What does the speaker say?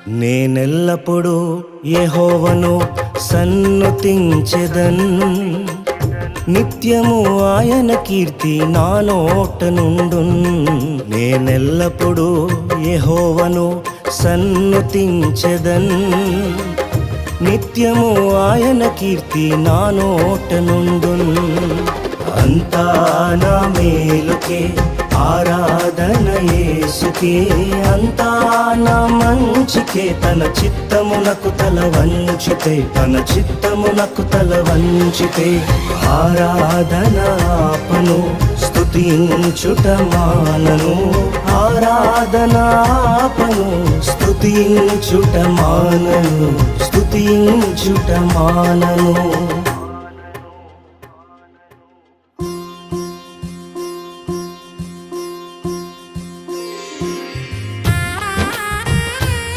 నేనెల్లప్పుడూ యెహోవాను సన్నుతించెదన్, నిత్యము ఆయన కీర్తి నా నోట నుండున్. నేనెల్లప్పుడూ యెహోవాను సన్నుతించెదన్, నిత్యము ఆయన కీర్తి నా నోట నుండున్. అంతా నా మేలుకే ఆరాధన యేసుకే, అంతా నా మంచికే. తన చిత్తమునకు తల వంచితే, తన చిత్తమునకు తల వంచితే ఆరాధన ఆపను, స్తుతించుట మానను. ఆరాధన ఆపను, స్తుతించుట మానను, స్తుతించుట మానను.